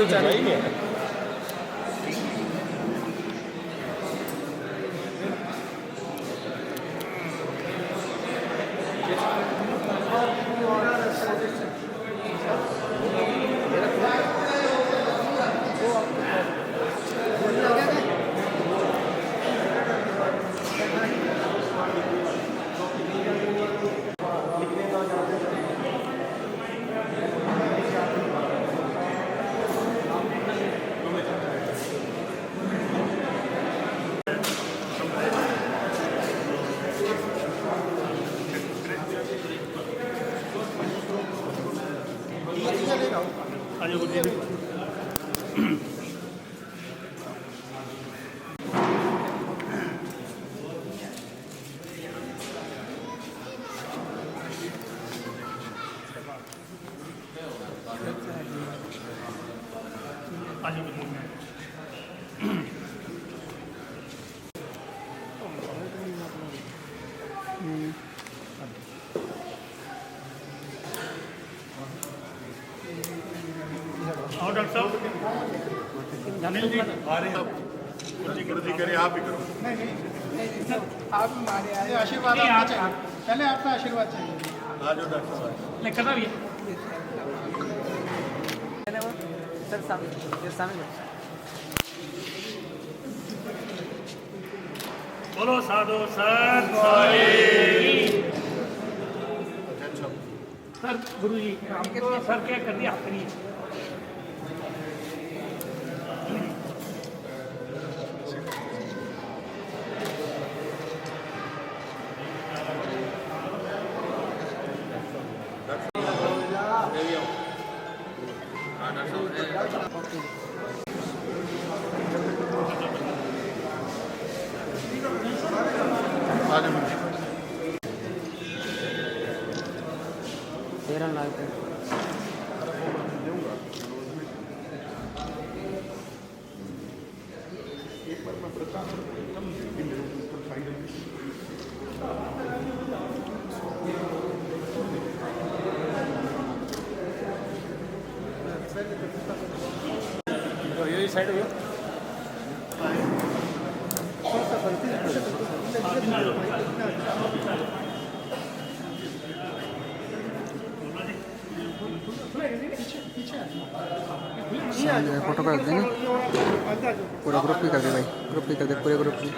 Photo खिंचवाएंगे। और doctor साहब गुरु जी करे आप ही करो। नहीं आप हमारे आए आशीर्वाद आपका चाहिए, पहले आपका आशीर्वाद चाहिए। आ जाओ डॉक्टर साहब। नहीं करना भी है सर सामने बोलो साधु सर सर गुरु जी हमको सर क्या कर दिया आप करिए। ये साइड हो फोटो कर देंगे पूरा ग्रुप भी कर दे भाई, ग्रुप भी कर दे पूरे ग्रुप की।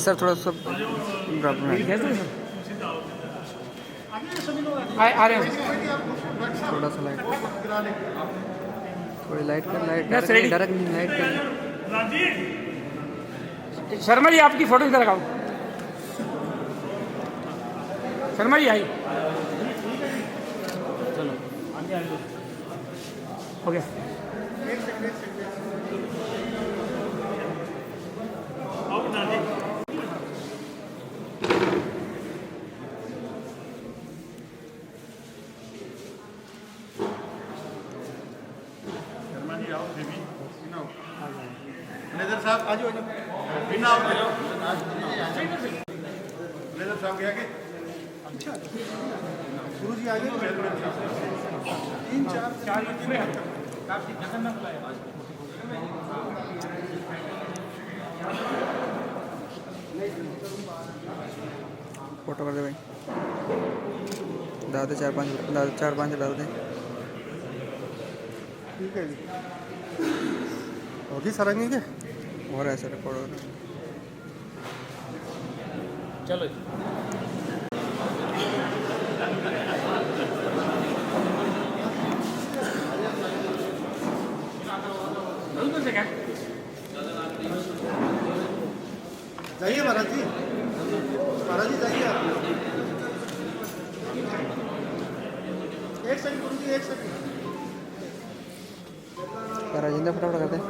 सर थोड़ा सा आ रहे हैं, थोड़ा सा लाइट, थोड़ी लाइट कर, लाइट डायरेक्ट नहीं, लाइट कर। शर्मा जी आपकी फोटो इधर लगाओ। शर्मा जी आई चलो हो गया। मैनेजर साहब आ जाओ, बिना आओ मैनेजर साहब के आगे। गुरु जी आगे 3-4 फोटो कर दे भाई, दादे 4-5 डाल दे। ठीक है जी, होगी सारंगी के और ऐसे रिकॉर्ड हो रहा है। चलो जाइए महाराज जी, महाराज जी जाइए आप। एक सेकंड गुरु जी, एक सेकंड। राजेंद्र फटाफट करते हैं।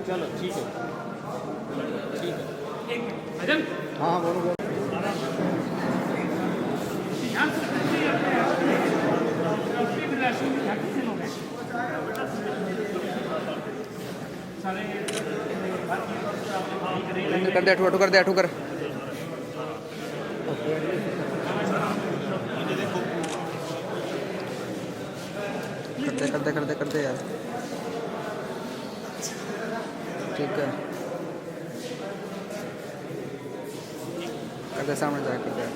चलो ठीक है ठीक है। अजन हाँ बोलो बोलो। कर दे, अठू कर दे, अठू कर। कर दे यार। ठीक है, कर दे, सामने जाके कर दे।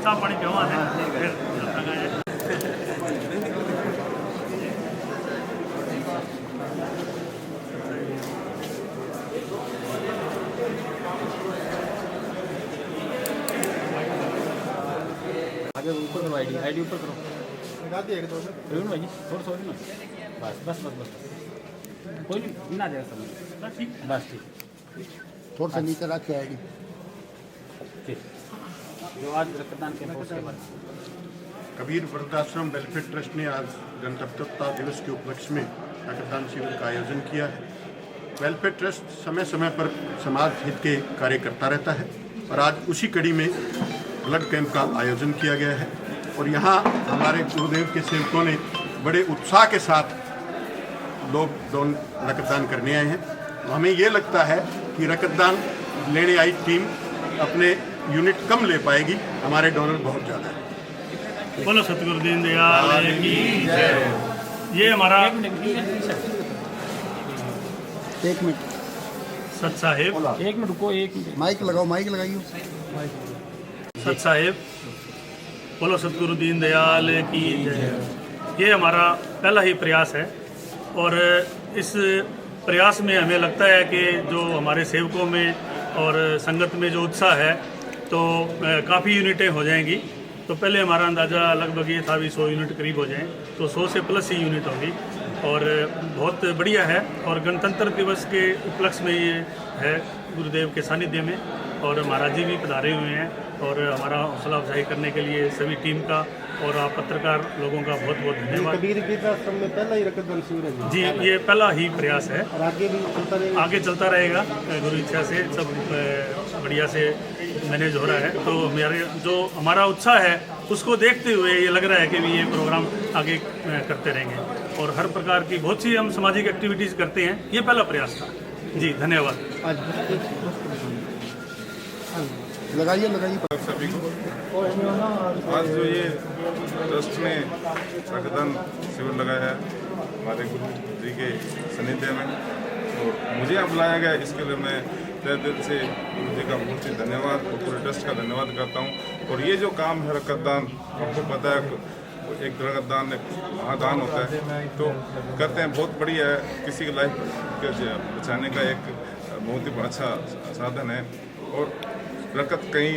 चाह पानी पिवा है फिर आगे ऊपर करो, आईडी ऊपर करो। लगा दिए एक दो में रोहन भाई थोड़ा सा ना, बस कोई नहीं ना जाएगा समझ, ठीक बस ठीक थोड़ा सा नीचे रख आएगी। ठीक। जो आज रक्तदान कैंप उसके बाद कबीर वृद्धाश्रम वेलफेयर ट्रस्ट ने आज गणतंत्रता दिवस के उपलक्ष्य में रक्तदान शिविर का आयोजन किया है। वेलफेयर ट्रस्ट समय समय पर समाज हित के कार्य करता रहता है और आज उसी कड़ी में ब्लड कैंप का आयोजन किया गया है और यहाँ हमारे गुरुदेव के सेवकों ने बड़े उत्साह के साथ लोग रक्तदान करने आए हैं। तो हमें ये लगता है कि रक्तदान लेने आई टीम अपने यूनिट कम ले पाएगी, हमारे डोनर बहुत ज़्यादा है। बोलो सतगुरु दीनदयाल की जय। ये हमारा एक मिनट सत साहिब, एक मिनट रुको, एक मिनट माइक लगाओ, माइक लगाइयो। सत साहिब, बोलो सतगुरु दीनदयाल की जय। ये हमारा पहला ही प्रयास है और इस प्रयास में हमें लगता है कि जो हमारे सेवकों में और संगत में जो उत्साह है तो काफ़ी यूनिटें हो जाएंगी। तो पहले हमारा अंदाज़ा लगभग ये था भी 100 यूनिट करीब हो जाएं, तो 100 से प्लस ही यूनिट होगी और बहुत बढ़िया है। और गणतंत्र दिवस के उपलक्ष्य में ये है गुरुदेव के सानिध्य में और महाराज जी भी पधारे हुए हैं और हमारा हौसला अफजाई करने के लिए सभी टीम का और आप पत्रकार लोगों का बहुत बहुत धन्यवाद। कबीर वृद्धाश्रम में पहला ही रक्तदान शिविर है जी, ये पहला ही प्रयास है और आगे भी चलता रहेगा। आगे चलता रहेगा। गुरु इच्छा से सब बढ़िया से मैनेज हो रहा है। तो मेरे जो हमारा उत्साह है उसको देखते हुए ये लग रहा है कि ये प्रोग्राम आगे करते रहेंगे और हर प्रकार की बहुत सी हम सामाजिक एक्टिविटीज़ करते हैं। ये पहला प्रयास था जी, धन्यवाद। लगाइए सभी को आज जो ये ट्रस्ट ने रक्तदान शिविर लगाया है हमारे गुरु जी के सानिध्य में और मुझे यहाँ बुलाया गया, इसके लिए मैं तहे दिल से गुरु जी का बहुत ही धन्यवाद और पूरे ट्रस्ट का धन्यवाद करता हूँ। और ये जो काम है रक्तदान, आपको पता है एक रक्तदान एक महादान होता है, तो करते हैं, बहुत बढ़िया है। किसी की लाइफ बचाने का एक बहुत ही अच्छा साधन है और रकत कहीं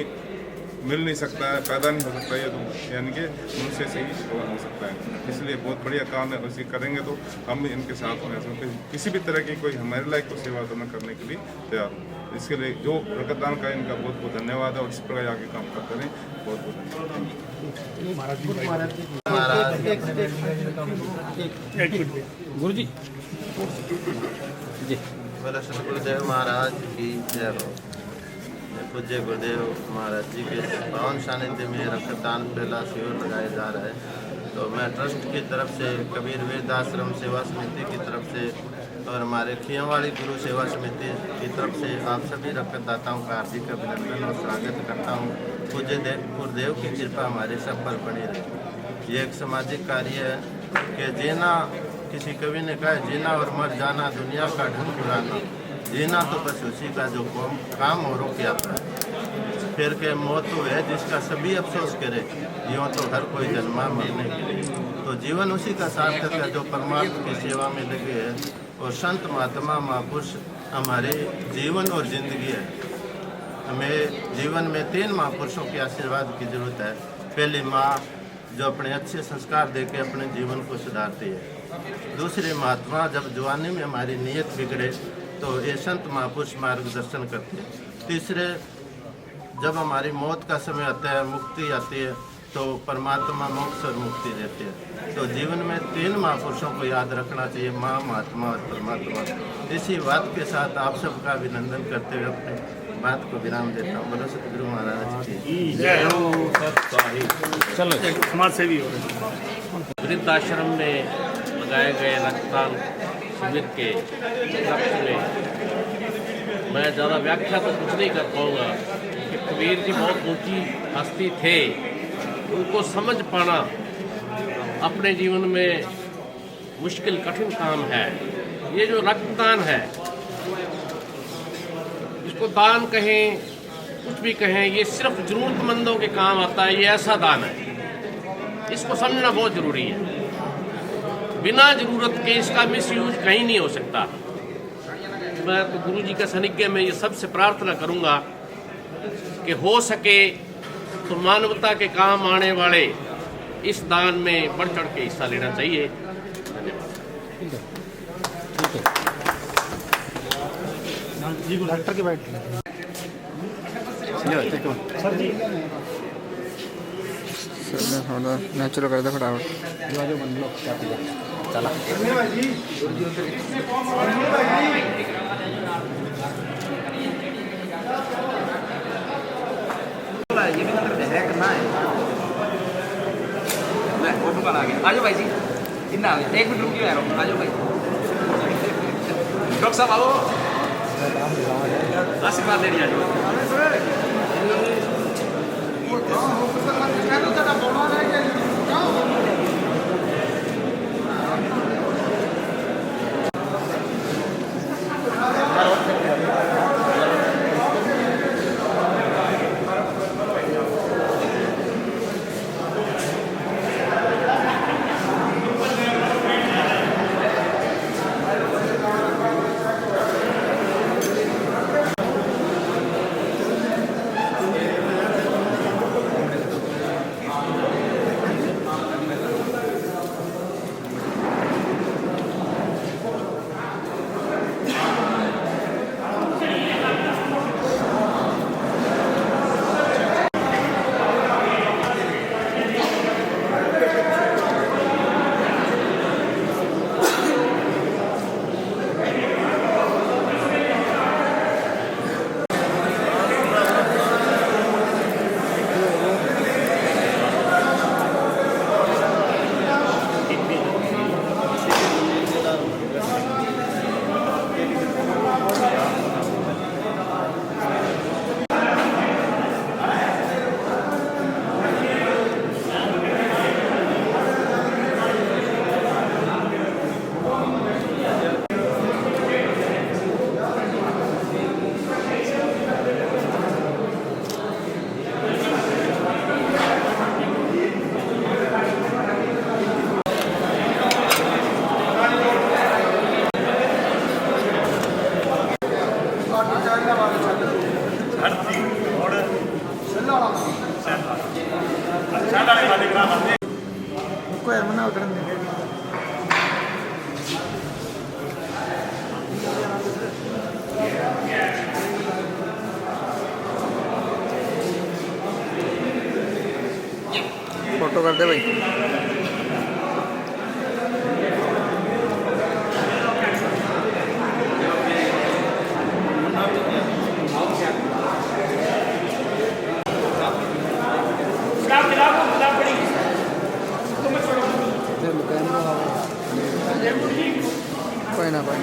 मिल नहीं सकता है, पैदा नहीं हो सकता है, तो यानी कि उनसे से ही हो सकता है। इसलिए बहुत बढ़िया काम है, उसी करेंगे तो हम भी इनके साथ में किसी भी तरह की कोई हमारे लायक को सेवा तो न करने के लिए तैयार हूँ। इसके लिए जो रक्तदान का इनका बहुत बहुत धन्यवाद है और इस प्रकार आगे काम करते रहें। बहुत बहुत धन्यवाद। गुरु जी जी। बोलो सतगुरुदेव महाराज की जय हो। पूज्य गुरुदेव महाराज जी के पावन सानिध्य में रक्तदान पहला शिविर लगाया जा रहा है। तो मैं ट्रस्ट की तरफ से, कबीर वृद्धाश्रम सेवा समिति की तरफ से और हमारे खियांवाड़ी गुरु सेवा समिति की तरफ से आप सभी रक्तदाताओं का हार्दिक अभिनंदन और स्वागत करता हूँ। पूज्य गुरुदेव की कृपा हमारे सब पर बनी रहे। ये एक सामाजिक कार्य है कि जीना, किसी कवि ने कहा जीना और मर जाना दुनिया का ढंग पुराना, जीना तो बस उसी का जो काम औरों की आता है। फिर के मौत तो है जिसका सभी अफसोस करे, यूँ तो हर कोई जन्मा मरने के लिए। तो जीवन उसी का सार्थक है जो परमात्मा की सेवा में लगे है। और संत महात्मा महापुरुष हमारे जीवन और जिंदगी है। हमें जीवन में 3 महापुरुषों के आशीर्वाद की जरूरत है। पहली माँ जो अपने अच्छे संस्कार दे के अपने जीवन को सुधारती है। दूसरे महात्मा जब जवानी में हमारी नीयत बिगड़े तो ये संत महापुरुष मार्गदर्शन करते हैं। तीसरे जब हमारी मौत का समय आता है, मुक्ति आती है, तो परमात्मा मोक्ष और मुक्ति देते हैं। तो जीवन में 3 महापुरुषों को याद रखना चाहिए, माँ, महात्मा और परमात्मा। इसी बात के साथ आप सबका अभिनंदन करते हुए अपने बात को विराम देता हूँ। बोलो सतगुरु महाराज की जय हो। चलो समाज सेवी हो रहे। वृद्धाश्रम में लगाए गए रक्तदान शिविर के उपलक्ष्य में मैं ज़्यादा व्याख्या तो कुछ नहीं कर पाऊँगा कि कबीर जी बहुत ऊंची हस्ती थे। उनको समझ पाना अपने जीवन में मुश्किल कठिन काम है। ये जो रक्तदान है, इसको दान कहें कुछ भी कहें, ये सिर्फ जरूरतमंदों के काम आता है। ये ऐसा दान है, इसको समझना बहुत ज़रूरी है। बिना जरूरत के इसका मिसयूज कहीं नहीं हो सकता। मैं तो गुरु जी के सानिध्य में ये सबसे प्रार्थना करूंगा कि हो सके तो मानवता के काम आने वाले इस दान में बढ़ चढ़ के हिस्सा लेना चाहिए। डॉक्टर की बाइट सर जी थोड़ा नेचुरल कर दे फटाफट। जो बन लो चला ये भी अंदर है करना है। मैं फोटो का आ गया। आ जाओ भाई जी, इतना आ गया। 1 मिनट रुकिए यार, आ जाओ भाई। डॉक्टर साहब आओ, आशीर्वाद लेने आ जाओ। को यार मना उतरन दे। फोटो कर दे भाई। कोई ना कोई।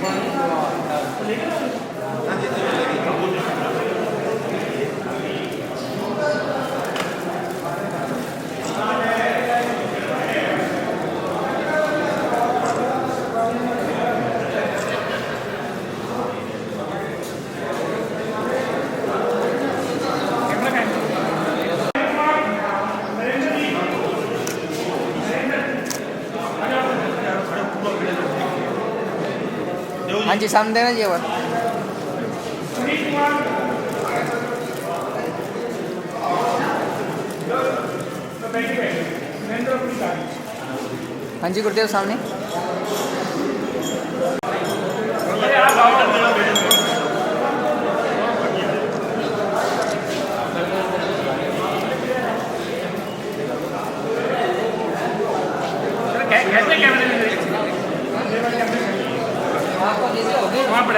हाँ जी सामने देना जी और हाँ जी गुरुदेव सामने।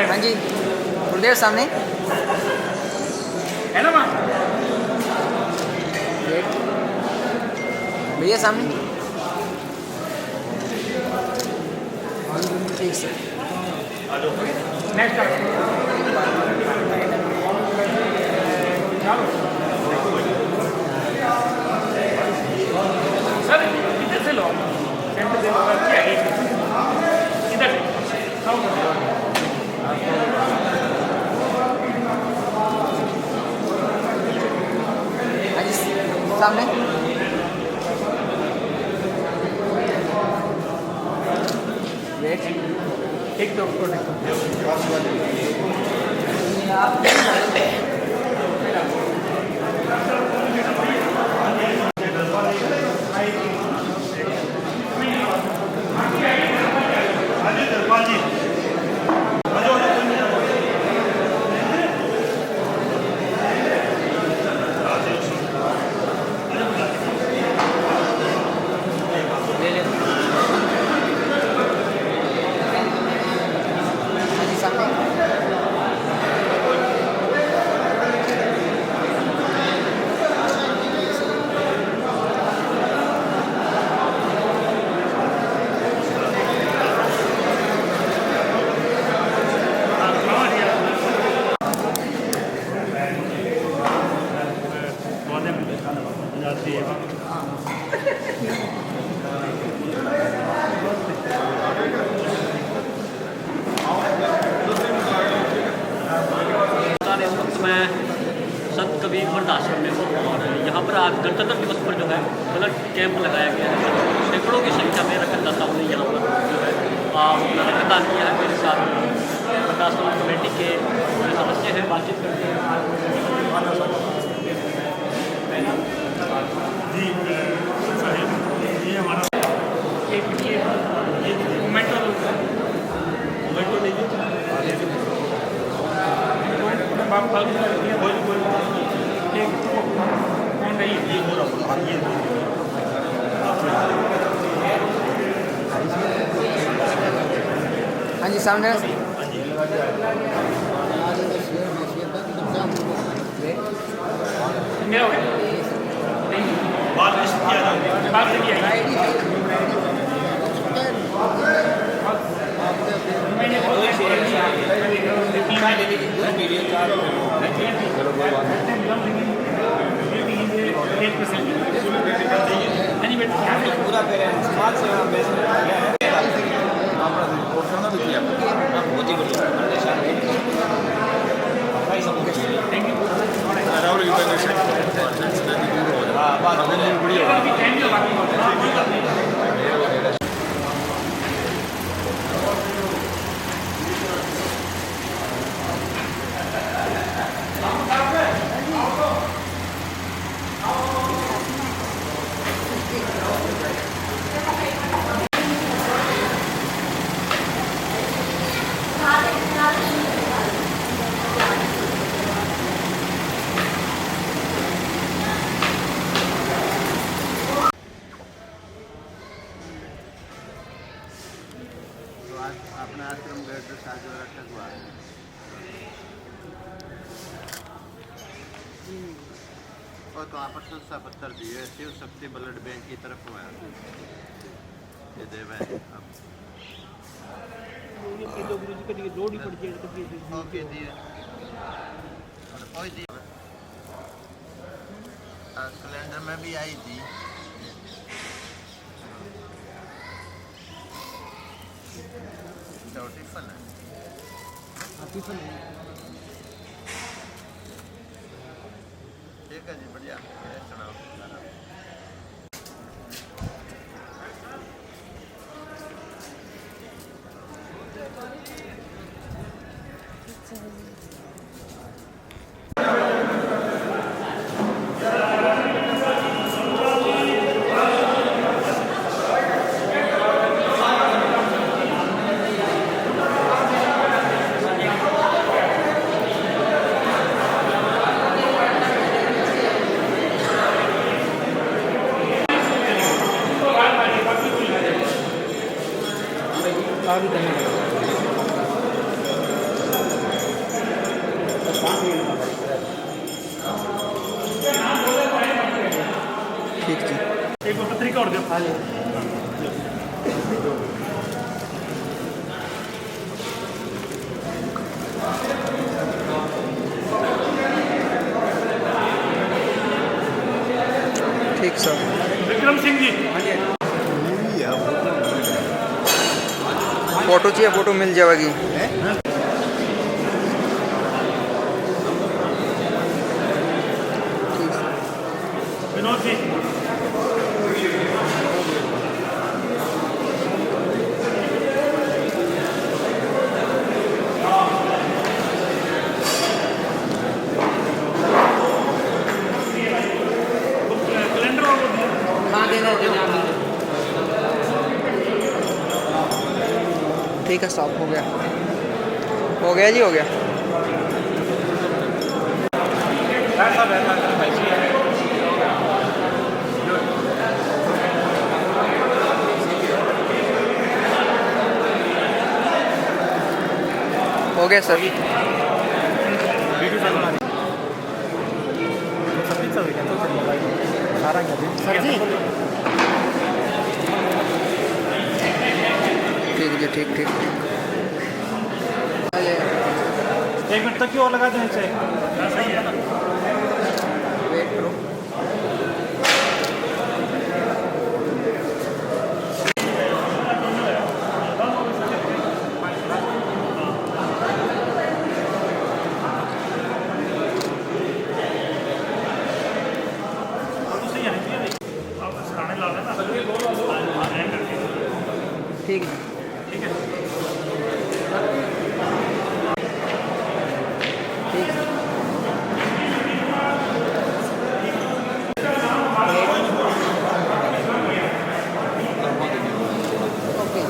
हाँ जी गुरुदेव सामने है ना माँ भैया सामने। ठीक सर। सर इधर से लो सेंटर से लो इधर से हाँ जी सामने। वेट एक तो हाँ जी सामने। इस वक्त मैं संत कबीर वृद्धाश्रम में हूँ और यहाँ पर आज गणतंत्र दिवस पर जो है ब्लड कैंप लगाया गया है। सैकड़ों की संख्या में रक्तदाताओं ने यहाँ पर जो है अपना रक्तदान किया है। मेरे साथ वृद्धाश्रम कमेटी के सदस्य हैं, बातचीत करते हैं। जी हमारा हाँ जी सामने। पूरा समाज सेवा में करना भी किया बहुत ही बढ़िया। अपना आश्रम गए तो 7 वर्ष तक हुआ और वहाँ पर संस्था पत्र दिए शिव शक्ति ब्लड बैंक की तरफ हुआ ये देव है अब ओके दिए कोई दिए कैलेंडर में भी आई थी टिफिन है ठीक है जी बढ़िया सुनाओ ठीक जी। एक पत्रिका और दो ठीक सर। विक्रम सिंह जी फोटो चाहिए, फोटो मिल जाएगी। विनोद जी कैलेंडर और ठीक है साहब, हो गया जी, हो गया। हो गया सर। सर जी ठीक जी, ठीक ठीक ठीक। एक मिनट तक क्यों लगा देना चाहिए? वेट करो। ठीक है ठीक है ठीक है। ओके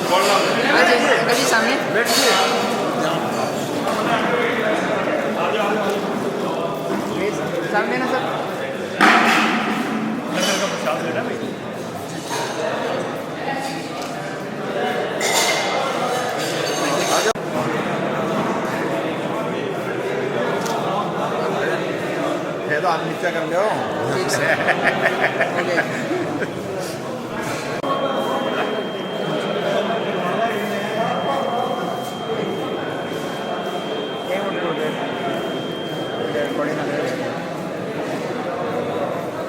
अंकल जी सामने सामने ना सर। तो आप नीचे कर लो। ठीक सर। ओके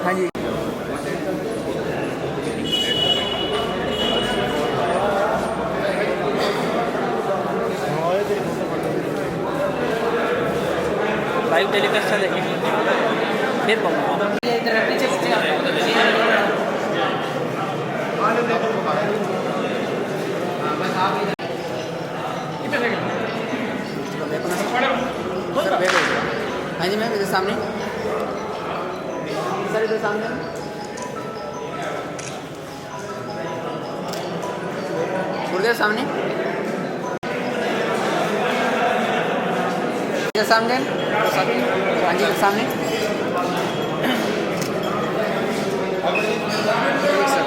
हाँ जी। लाइव टेलीकास्ट चलेगी फिर हाँ जी मैम, इधर सामने सर, इधर सामने गुरुदेव सामने, इधर सामने, हाँ जी इधर सामने। ठीक सर।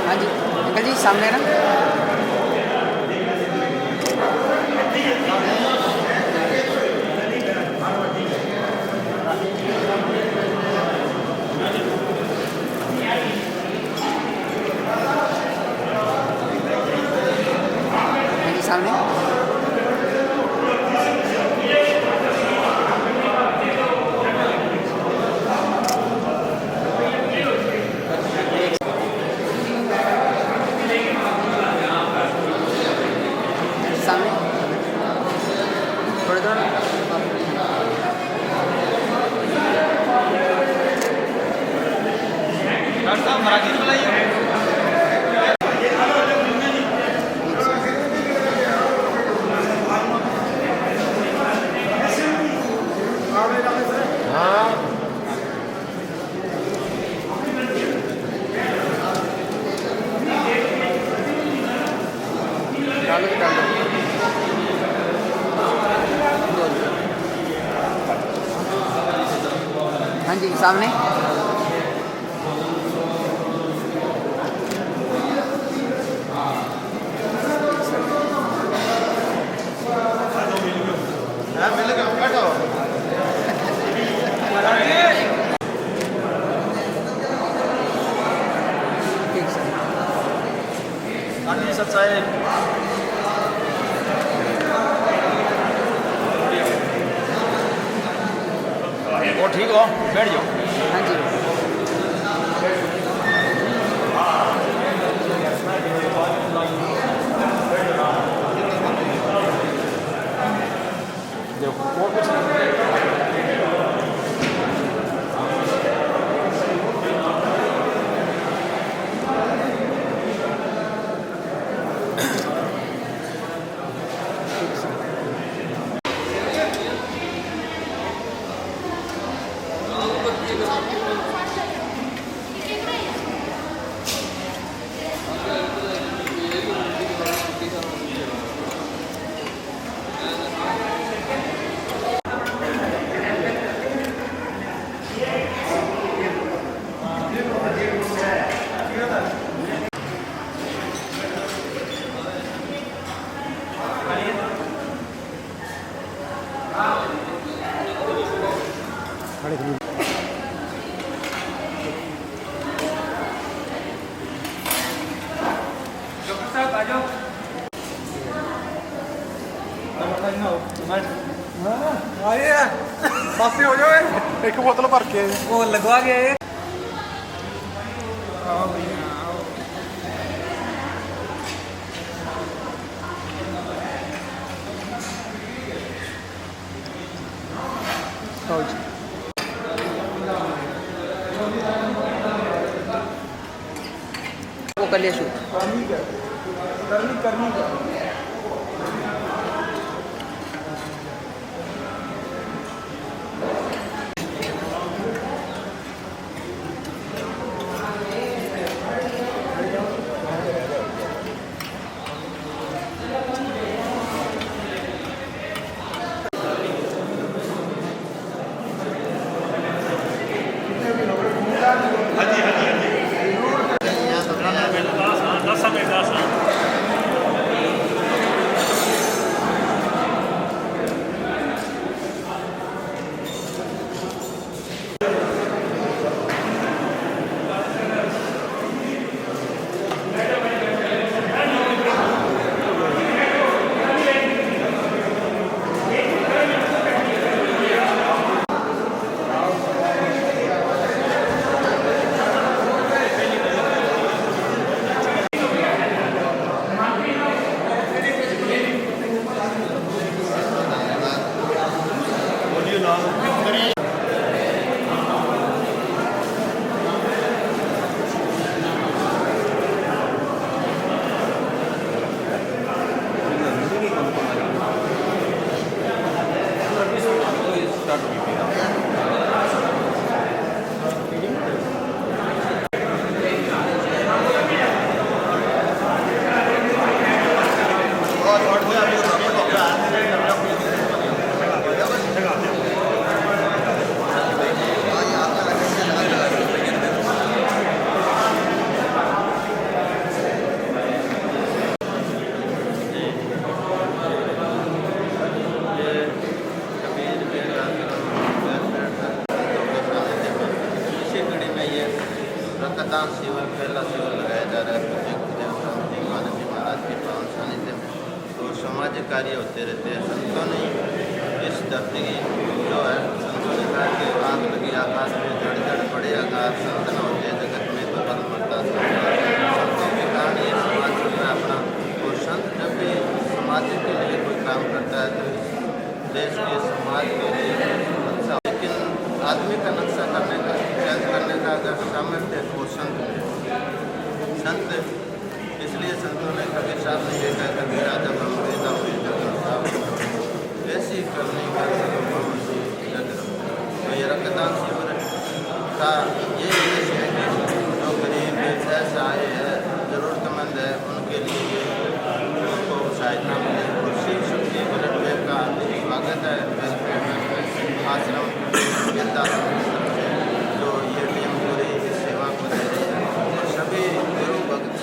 हाँ जी अंकल जी सामने ना हाँ जी सामने सामने थोड़े थोड़ा डॉक्टर साहब मराठी में बुलाइए। डालो डाल दो हाँ जी सामने ठीक सर सर साहेब और ठीक हो बैठ जाओ। हाँ जी पासे हो जाओ एक बोतल भर के वो लगवा के वो कर लिया शूट करनी पहला शिविर लगाया जा रहा है पूज्य गुरुदेव स्वामी जी मानव जी महाराज के पावन सानिध्य में। तो सामाजिक कार्य होते रहते हैं। संतों ने इस धरती की जो है, संतों ने कहा कि आग लगी आकाश में, जड़ जड़ पड़े आकाश, संत न होते जगत में तो बल मरता। संतों के कारण ये समाज चल रहा है अपना। और संत जब भी समाज के लिए कोई काम करता है तो इस देश के समाज के लिए अच्छा। लेकिन आदमी का नक्शा करने का, चेंज करने का अगर सामर्थ्य है तो संत संत इसलिए संतों ने कबीर साहब ने ये कहा, कबीर राजा हम वेदा हुए जगत साहब ऐसी करनी कर जग। तो ये रक्तदान शिविर का ये उद्देश्य है कि जो गरीब असहाय है, जरूरतमंद है, उनके लिए उनको सहायता मिले। और शिव शक्ति ब्लड बैंक का स्वागत है। आश्रम वृद्धाश्रम जो ये टीम पूरी इस सेवा को दे रही है। और सभी गुरु भक्त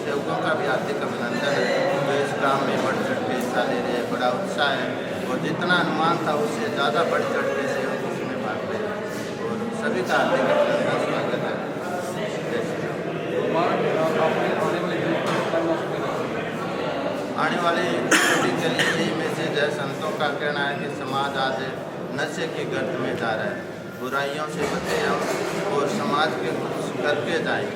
सेवकों का भी हार्दिक अभिनंदन है जो इस काम में बढ़ चढ़ के हिस्सा ले रहे हैं। बड़ा उत्साह है और जितना अनुमान था उससे ज़्यादा बढ़ चढ़ के सेवक इसमें भाग ले रहे हैं। और सभी का हार्दिक अभिनंदन स्वागत है। आने वाली पीढ़ी के लिए यही मैसेज है। संतों का कहना है कि समाज आज नशे की गर्त में जा रहा है। बुराइयों से बचे हम और समाज के कुछ करके जाए।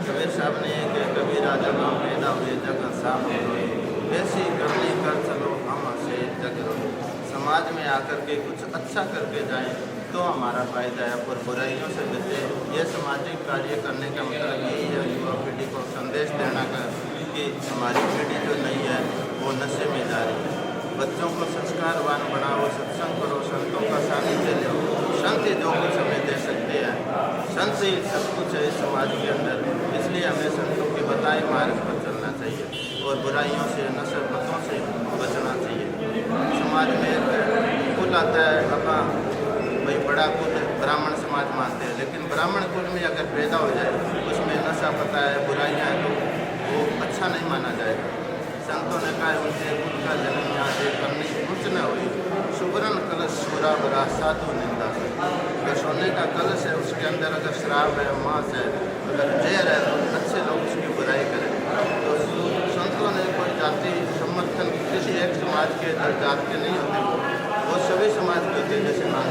कबीर साहब ने कि कबीर राजा का पैदा हुए जगत साफ रोए, वैसी करनी कर चलो हम से जग रोए। समाज में आकर के कुछ अच्छा करके जाएं तो हमारा फायदा है। और बुराइयों से बचे। ये सामाजिक कार्य करने का मतलब यही है, युवा पीढ़ी को संदेश देना का कि हमारी पीढ़ी जो नहीं है वो नशे में जा रही है। बच्चों को संस्कारवान बनाओ, सत्संग करो, संतों का सानिध्य लो। संत ही जो कुछ हमें दे सकते हैं, संत से ही सब कुछ है समाज के अंदर। इसलिए हमें संतों के बताए मार्ग पर चलना चाहिए और बुराइयों से, नशेबतों से बचना चाहिए। समाज में कुल आता है अपना, भाई बड़ा कुल ब्राह्मण समाज मानते हैं, लेकिन ब्राह्मण कुल में अगर पैदा हो जाए उसमें नशा पता है, बुराइयाँ हैं, तो वो अच्छा नहीं माना जाएगा। संतों ने कहा उनके कुल का जन्म यहाँ से करने कुछ न हुई। सुवर्ण कलश सूरा बरा साधु निंदा। अगर सोने का कलश है उसके अंदर अगर शराब है, मांस है, अगर जहर है तो अच्छे लोग उसकी बुराई करें। तो संतों ने कोई जाति समर्थन किसी एक समाज के जात के नहीं होते, वो सभी समाज के होते। जैसे मान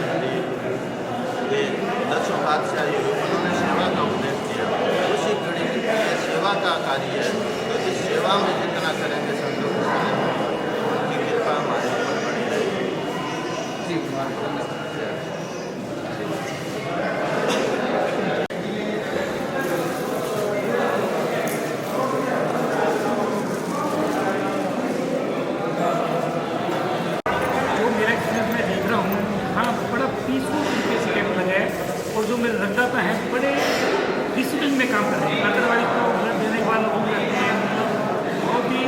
ये 10 बादशाह उन्होंने सेवा का उपदेश किया, उसी कड़ी में सेवा का कार्य है। तो इस सेवा में जितना करेंगे संतों उनकी कृपा हमारे ऊपर बनी रहेगी। जो मेरा एक्सपीरियंस मैं देख रहा हूँ, हाँ बड़ा पीसफुल तरीके से कैंप लगा है। और जो मेरे रक्तदाता हैं बड़े डिसिप्लिन में काम कर रहे हैं। अदरवाइज तो ब्लड देने के बाद लोग रहते हैं, मतलब बहुत ही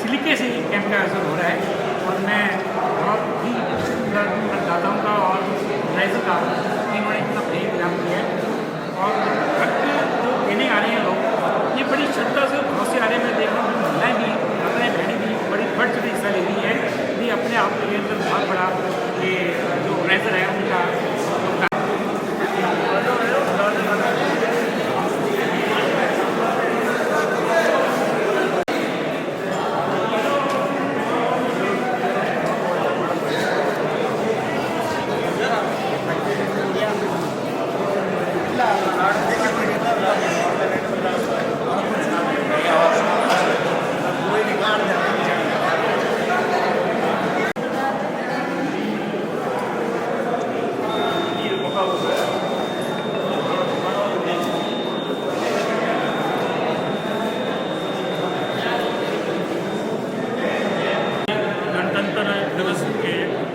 सिलिके से कैंप का आयोजन हो रहा है। और मैं बहुत ही रक्तदाताओं का और राइजर का इन्होंने इतना प्रेम काम किया है। और रक्त जो देने आ रहे हैं लोग, ये बड़ी श्रद्धा से बहुत से आ रहे हैं। मैं देख रहा हूँ महिलाएँ भी, माताएँ बहनें भी बड़ी बढ़ चढ़ हिस्सा ले रही है। ये अपने आप के अंदर बहुत बड़ा ये जो ऑर्गेनाइजर है उनका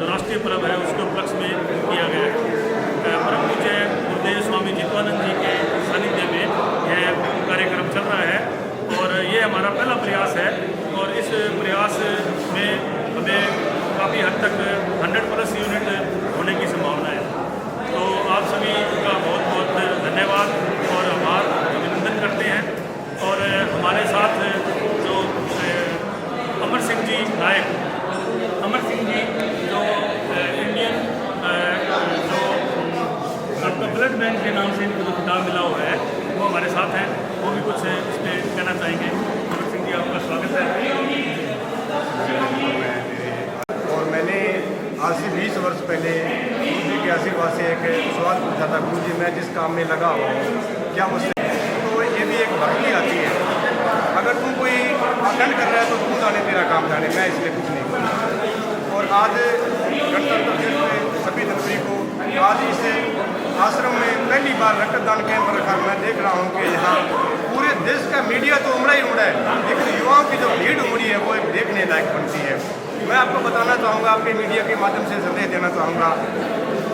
राष्ट्रीय पर्व है उसके उपलक्ष्य में किया गया है। परम पूज्य गुरुदेव स्वामी जीतवानंद जी के सानिध्य में यह कार्यक्रम चल रहा है और ये हमारा पहला प्रयास है। और इस प्रयास में हमें काफ़ी हद तक 100+ यूनिट होने की संभावना है। तो आप सभी का बहुत बहुत धन्यवाद और आभार अभिनंदन करते हैं। और हमारे साथ जो अमर सिंह जी नायक, अमर सिंह जी जो इंडियन जो ब्लड बैंक के नाम से इनको जो खिताब मिला हुआ है वो हमारे साथ हैं, वो भी कुछ इसमें कहना चाहेंगे। भगत सिंह जी, आपका स्वागत है। और मैंने आज से 20 वर्ष पहले गुरु जी के आशीर्वाद से एक सवाल पूछा था, गुरु जी मैं जिस काम में लगा हुआ हूँ क्या मुझसे, तो ये भी एक भक्ति आती है। अगर तुम कोई अखंड कर रहा है तो तू जाने तेरा काम जाने, मैं इसलिए कुछ नहीं करूँगा। और आज गणतंत्र दिवस में 26 जनवरी को आज इस आश्रम में पहली बार रक्तदान कैंप रखा। मैं देख रहा हूँ कि यहाँ पूरे देश का मीडिया तो उमड़ा ही उमड़ा है, लेकिन युवाओं की जो भीड़ उमड़ी है वो एक देखने लायक बनती है। मैं आपको बताना चाहूँगा, आपके मीडिया के माध्यम से संदेश देना चाहूँगा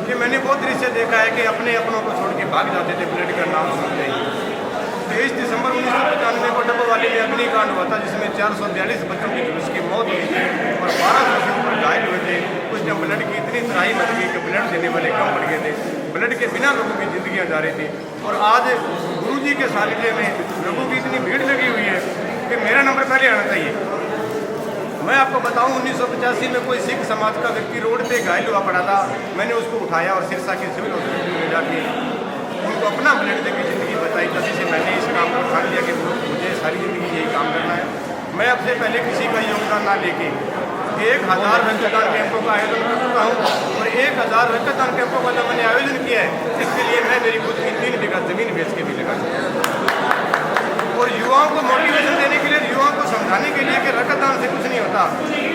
कि मैंने बहुत दृश्य देखा है कि अपने अपनों को छोड़ के भाग जाते थे ब्लड का नाम सुनते ही। 23 दिसंबर 1995 को डब्बोवाली में अग्निकांड हुआ था, जिसमें 442 बच्चों की झुलस की मौत हुई थी और 12 से ऊपर घायल हुए थे। कुछ जब ब्लड की इतनी तराई मच गई कि ब्लड देने वाले कम पड़ गए थे, ब्लड के बिना लोगों की जिंदगियाँ जा रही थी। और आज गुरुजी के सानिध्य में लोगों की इतनी भीड़ लगी हुई है कि मेरा नंबर पहले आना चाहिए। मैं आपको बताऊं, 1985 में कोई सिख समाज का व्यक्ति रोड पे घायल हुआ पड़ा था। मैंने उसको उठाया और सिरसा के सिविल हॉस्पिटल में जाके उनको अपना ब्लड देकर ज़िंदगी बताई। तभी से मैंने इस काम को ठान लिया कि मुझे सारी ज़िंदगी यही काम करना है। मैं अब से पहले किसी का योगदान ना लेके 1000 रक्तदान कैंपों का आयोजन कर चुका हूँ और 1000 रक्तदान कैंपों का जब मैंने आयोजन किया है, इसके लिए मैं मेरी खुद की 3 बीघा ज़मीन बेच के भी लगा और युवाओं को मोटिवेशन देने के लिए, युवाओं को समझाने के लिए कि रक्तदान से कुछ नहीं होता।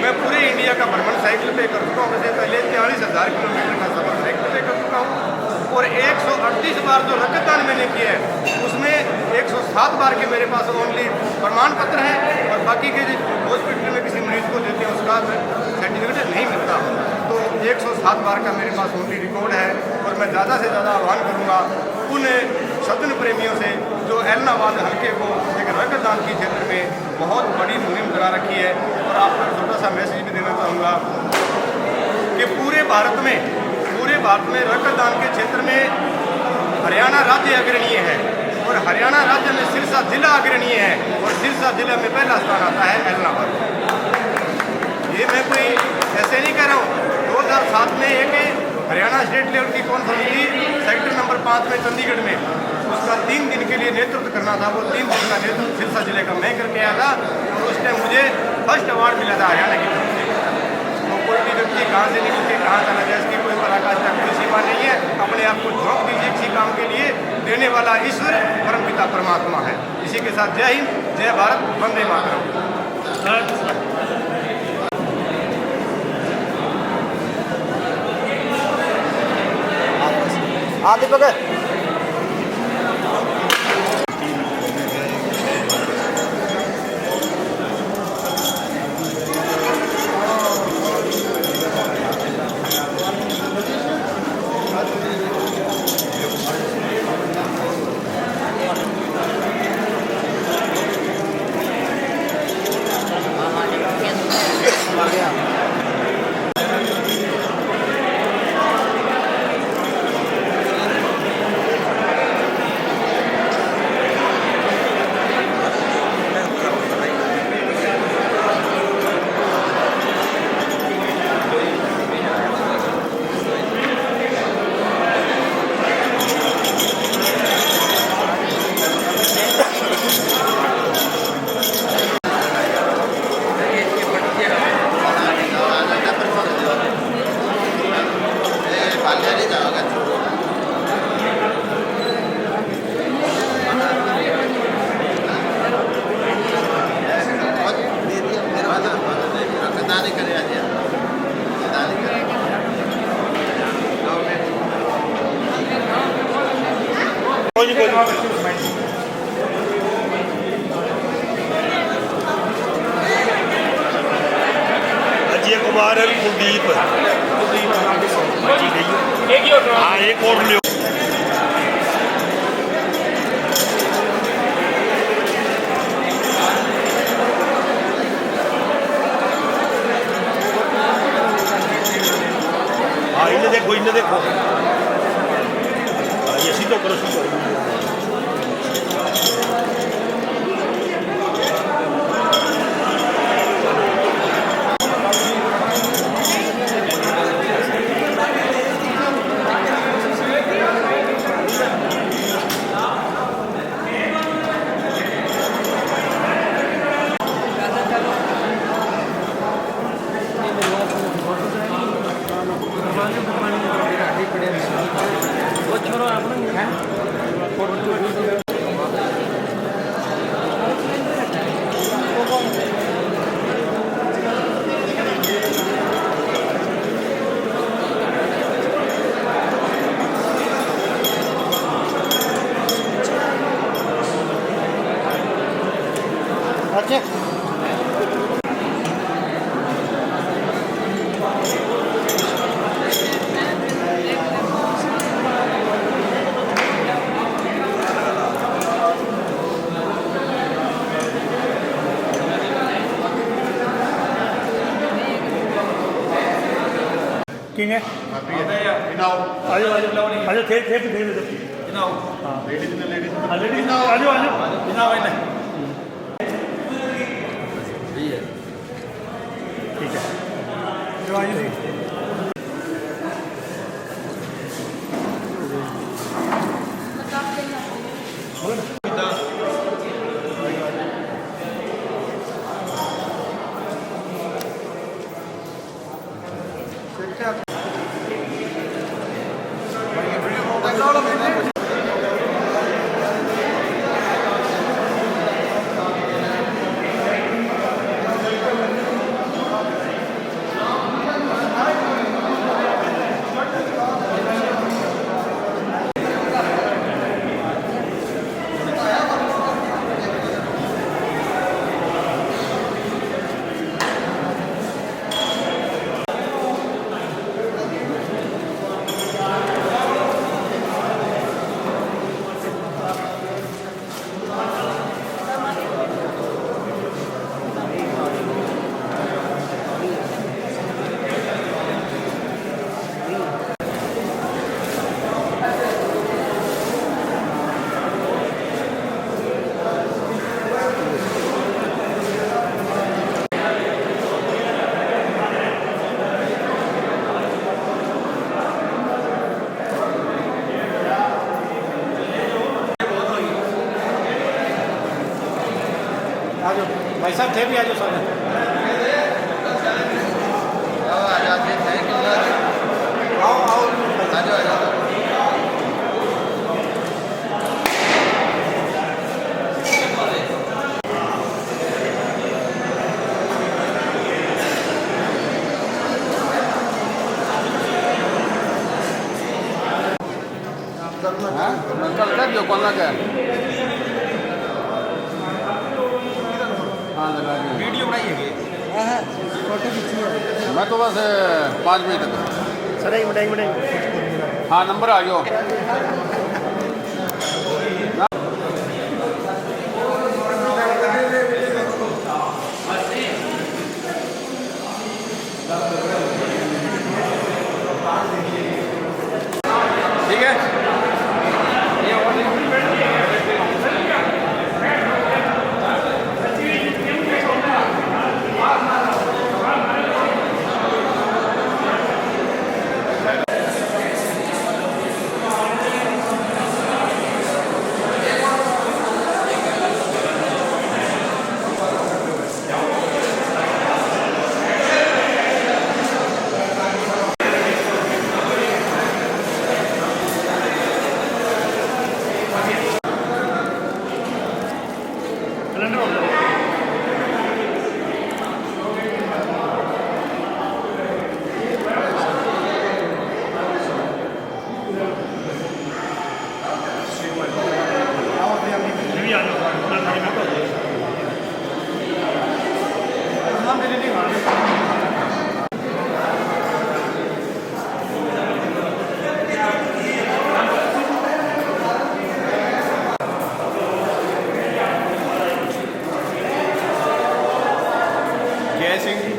मैं पूरे इंडिया का भ्रमण साइकिल पे कर चुका हूँ। वैसे पहले 43,000 किलोमीटर का सफर साइकिल पे कर चुका हूँ और 138 बार जो रक्तदान मैंने किया है उसमें 107 बार के मेरे पास ओनली प्रमाण पत्र हैं और बाकी के हॉस्पिटल में किसी मरीज को देते हैं उसका सर्टिफिकेट नहीं मिलता। तो 107 बार का मेरे पास ओनली रिकॉर्ड है। और मैं ज़्यादा से ज़्यादा आह्वान करूँगा उन सदन प्रेमियों से जो एलनाबाद हल्के को एक रक्तदान की क्षेत्र में बहुत बड़ी मुहिम चला रखी है। और आपको छोटा सा मैसेज भी देना चाहूँगा कि पूरे भारत में रक्तदान के क्षेत्र में हरियाणा राज्य अग्रणीय है और हरियाणा राज्य में सिरसा जिला अग्रणीय है और सिरसा जिला में पहला स्थान आता है एलनाबाद। ये मैं कोई ऐसे नहीं कह रहा हूँ। 2007 में एक हरियाणा स्टेट लेवल की कॉन्फ्रेंस थी सेक्टर नंबर 5 में चंडीगढ़ में, उसका 3 दिन के लिए नेतृत्व करना था। वो 3 दिन का नेतृत्व सिरसा जिले का मैं करके आया था और उस टाइम मुझे फर्स्ट अवार्ड मिला था हरियाणा की तरफ से। तो कोई भी व्यक्ति कहाँ से निकल के कहाँ चला जाए, इसकी कोई पराकाष्ठा कोई सीमा नहीं है। अपने आप को झोंक दीजिए किसी काम के लिए, देने वाला ईश्वर परमपिता परमात्मा है। इसी के साथ जय हिंद, जय भारत, वंदे मातरम। दीपक अजय कुमार और कुलदीप हाँ एक और लियो हाँ इन्हें देखो ये सीधो करो किंग है आजो आजो आजो थे हाँ लेडीज आजो आजो ठीक है भाई साहब थे भी आज सारे कर दियो कौन लगा हाँ लगा दिया वीडियो बनाइए फोटो खींची है मैं तो बस 5 बजे तक सर एक मिनट हाँ नंबर आ जाओ ठीक है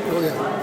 हो गया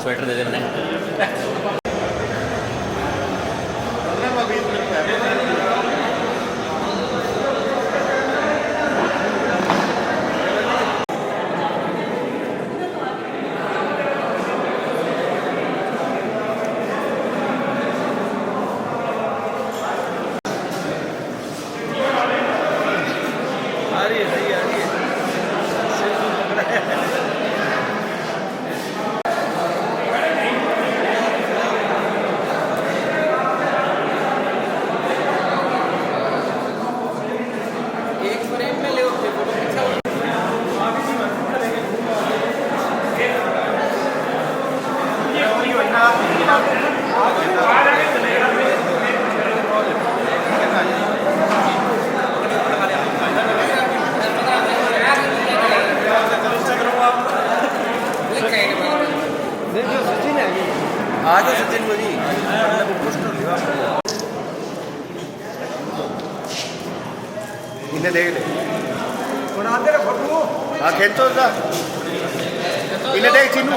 स्वेटर दे देना है। आज सचिन को जी इन्हें देख ले हाँ खेचो इन्हें देख चिन्नू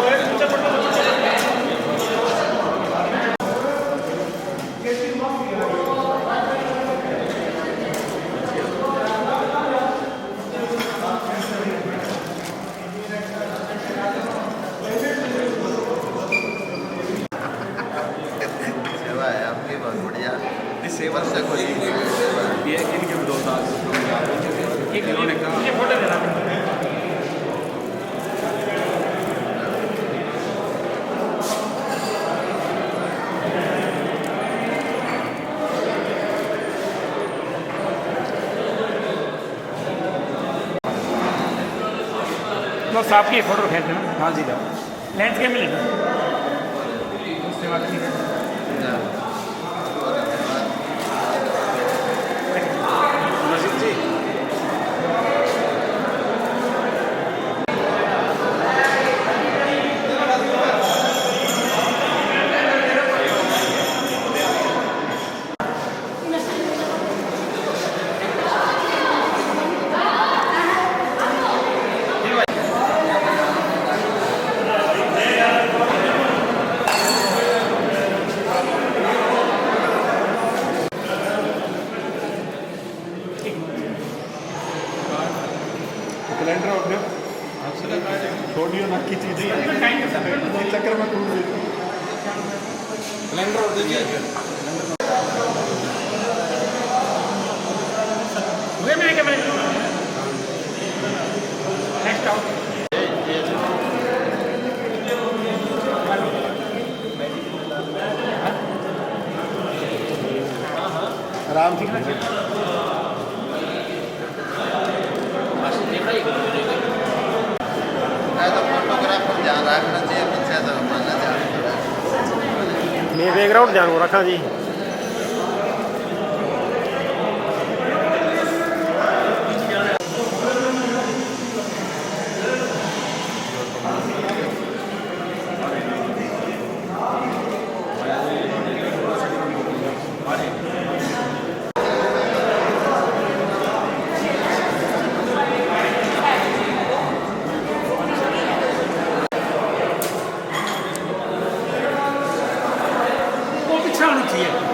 सेवा है आपकी बहुत बढ़िया। इस सेवा से कोई ये इनके भी 2 साल इन्होंने कहा ये फोटो दे रहा बस आपकी फोटो खींच देना। हाँ जी लैंडस्केप में लेना उससे बात नहीं नसीब जी कैलेंडर हो गया छोड़ियो ना की चीज़ चक्कर में कैलेंडर हो दीजिए हुए मेरे कैमरे नेक्स्ट आउट आराम से तो फोटोग्राफर ध्यान रखना चाहिए पीछे तो हमारा ध्यान मैं बैकग्राउंड ध्यान रखा जी वो पीछे होनी चाहिए।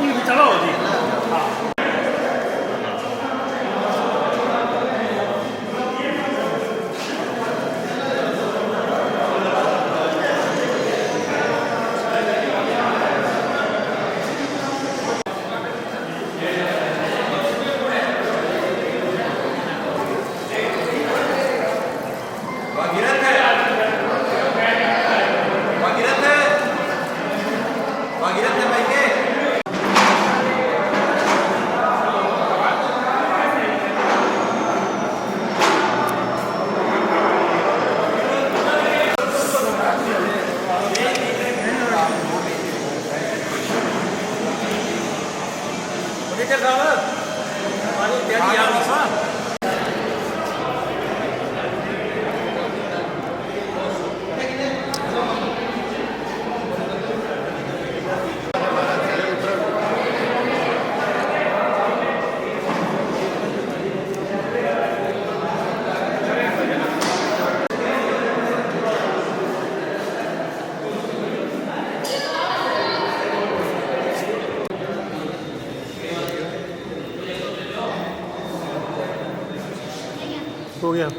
हो गया।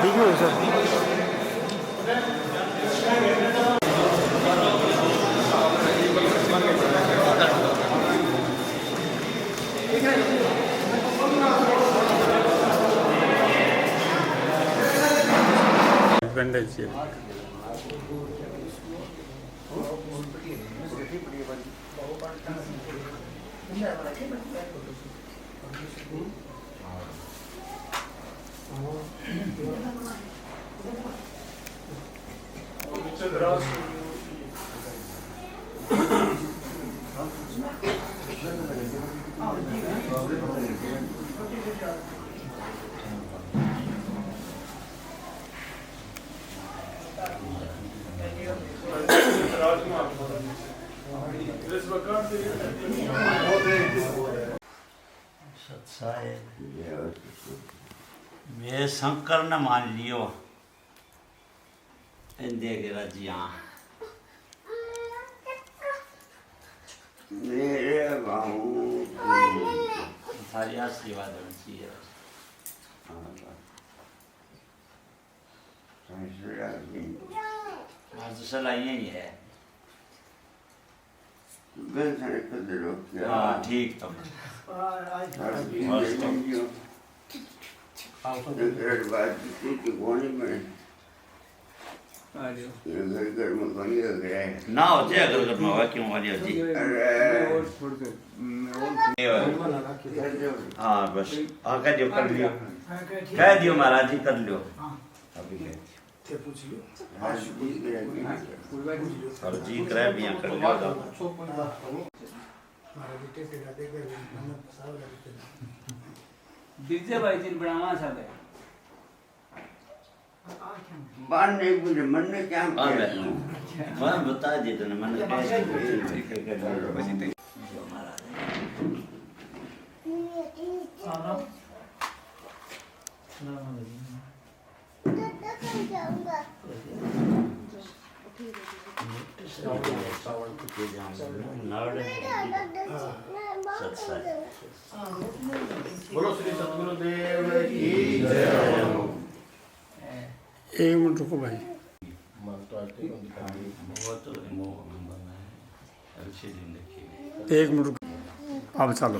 ठीक है सर। वे शंकर ने मान लियो देखेगा जी हाँ मेरे बाहू सारी आशीर्वाद होनी चाहिए। आज तो सलाइयाँ ही है। हाँ ठीक तो ना होते अगर मवा क्यों वाली होती। हाँ बस कह दियो कर लियो, कह दियो महाराज जी कर लियो। अभी और जी करे भी कर लियो। डीजे भाई जी बनावा सब है बात नहीं मुझे मन में क्या मैं बता दी तो मन में बोलो श्री सतगुरुदेव की एक मिनट रुको भाई। एक मिनट रुको। अब चलो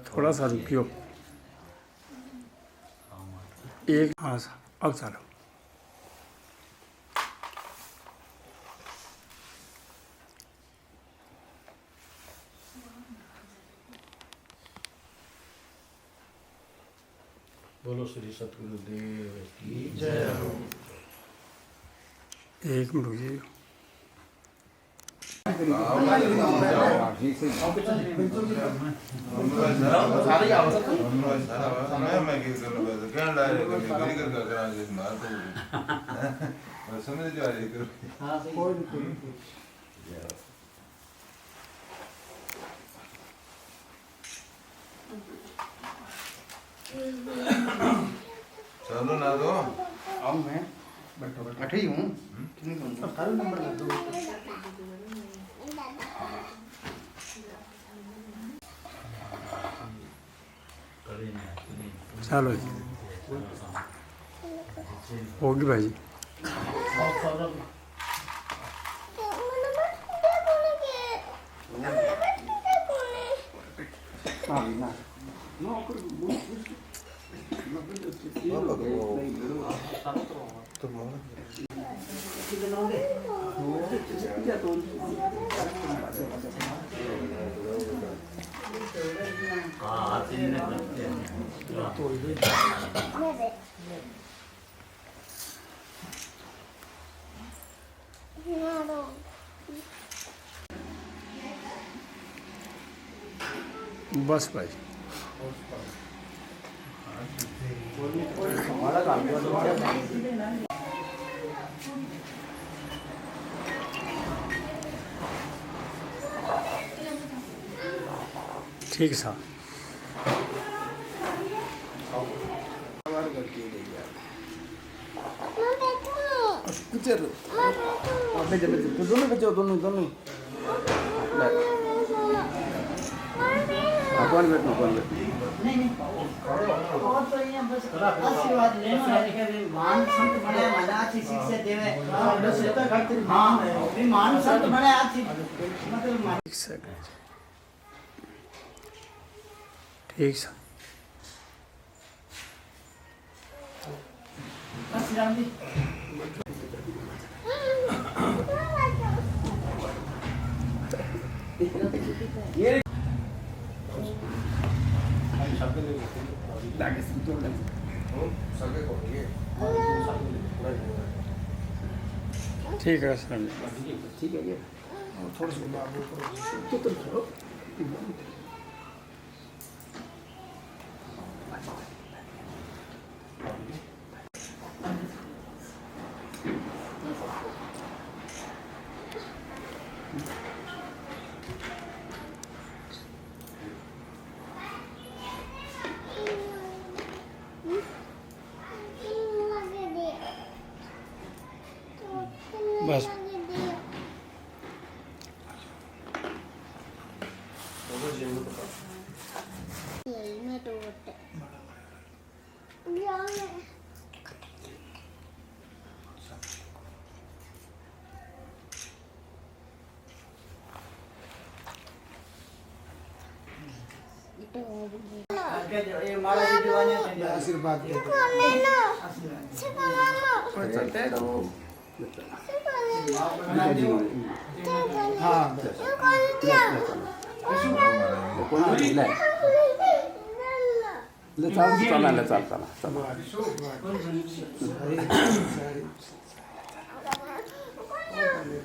थोड़ा सा रुकियो। एक हाँ अब चलो। बोलो श्री सतगुरुदेव की जय हो। एक मिनट रुकिए। चलो ना दो आऊँ मैं बैठे ही हूँ। थारू नंबर लग दो। चलो जी होगी भाई जी। हाँ बस भाई ठीक है साहब। दोनों बच्चों दोनों कौन बैठना आशीर्वाद लेना मान संत बने मना अच्छी शिक्षा देवे हाँ मान संत बने अच्छी मतलब ठीक सर। ठीक है सर। ठीक है ये थोड़ा सा बस आशीर्वाद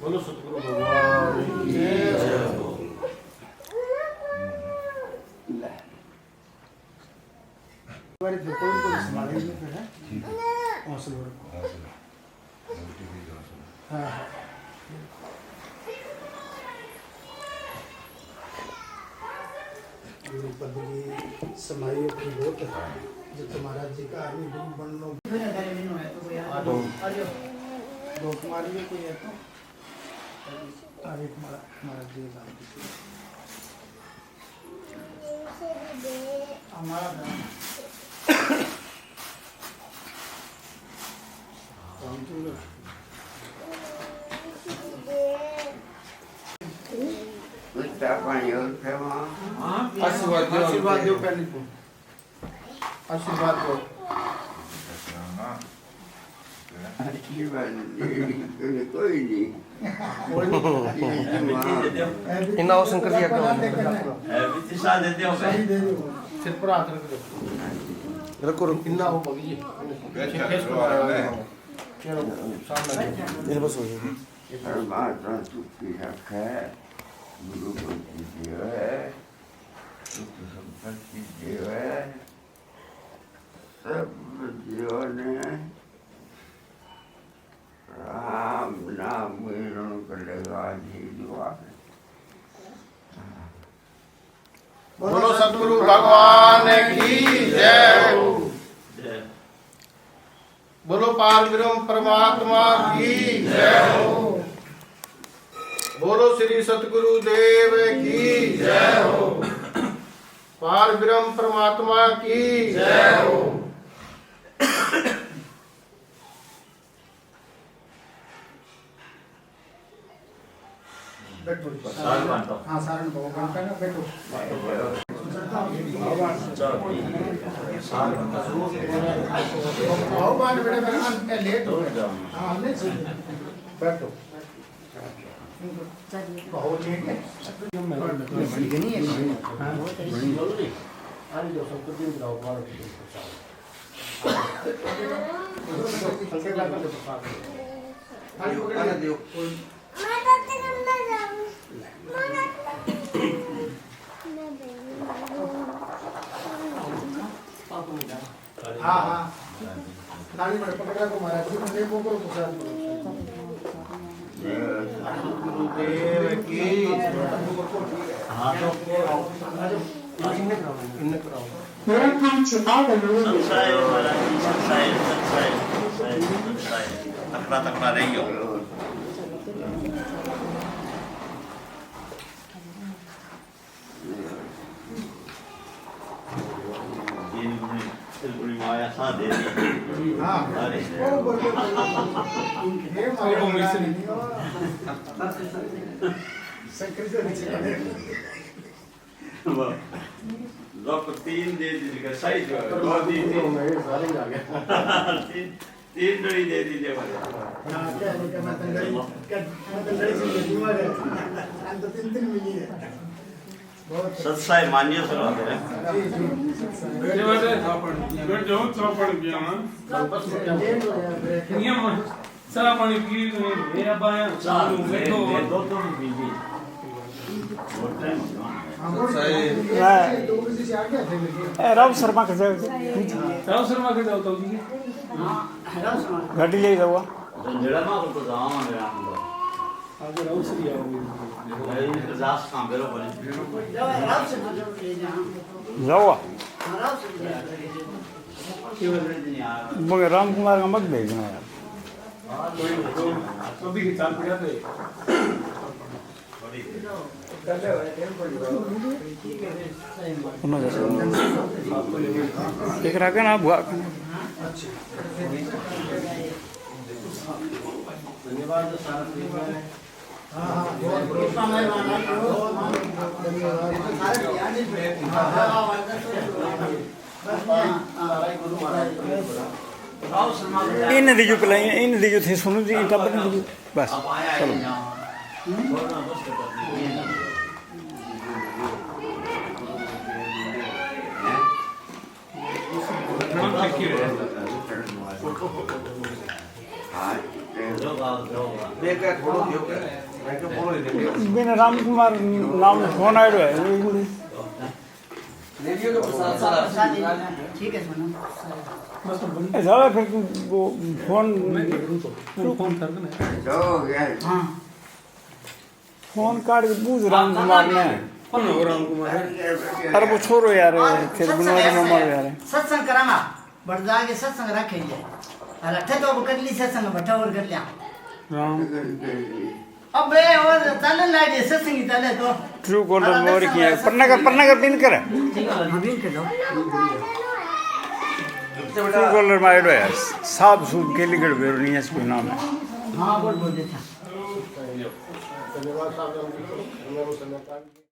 बोलो सतगुरु भगवान की जय हो। समाइयों की बहुत है जो तुम्हारा जी का आदमी बनना दो कुमारी में कोई है तो तारीख हमारा जी हमारा आशीर्वाद दो पहले को आशीर्वाद दो कोई नहीं इन्ना वो शंकर जी का सिर पर हाथ रख दो रखो इन्ना हो बगी ये बस हो गया। परमात्मा सुखी रखे, गुरु की देव है, सुख संपत्ति देव है, सब जीवों ने राम नाम ग्रहण करेगा जी दुआ है। बोलो सतगुरु भगवान की जय हो। बोलो पार ब्रह्म परमात्मा की जय हो। बोलो श्री सतगुरु देव की जय हो। पार ब्रह्म परमात्मा की जय हो। बैठो हाँ सारण भगवान का ना बैठो भगवान बेटा लेट हो गया हाँ बैठो बहुत लेट है हाँ हाँ नाली में पकड़ा को मारा जी ने को करो प्रसाद गुरुदेव की हाँ तो इन्ने कराओ Welcome to all the rooms. तकड़ा रही हो माया साथ दे तीन दे दीजिएगा सही जो है तीन डोरी दे दीजिए सत्साई मान्य सुना सारा पानी पी राव शर्मा के जाओ तो गाड़ी ले जाओ जड़ा ना तो जाओ मेरा आगे राव से आओ जास काम करो बोले जाओ मगर राम कुमार का मत भेजना यार कभी की चाल पड़ा तो एक रहा ना बुआ धन्यवाद इन दीजो पिलाई इन दीजो थे सुनो जी टबर दीजो बस चलो बिना राम कुमार नाम फोन आयो है ठीक है सुनो ज़्यादा फिर वो फोन कर हाँ फोन काट के पूछ राम कुमार ने राम कुमार अरे वो छोड़ो यार फिर बनवारी में मर यार सत्संग कराना बढ़ जाके सत्संग रखेंगे अठे तो कर ली सत्संग बठा और कर लिया राम अब बे और चले लाइट सत्संग ही चले तो ट्रू कॉलर मोर किया पन्नागर पिन कर बिन के दो ट्रू कॉलर मारो यार साफ सूद के लिगड़ बेरनी है इसको नाम है हां बोल देता धन्यवाद साहब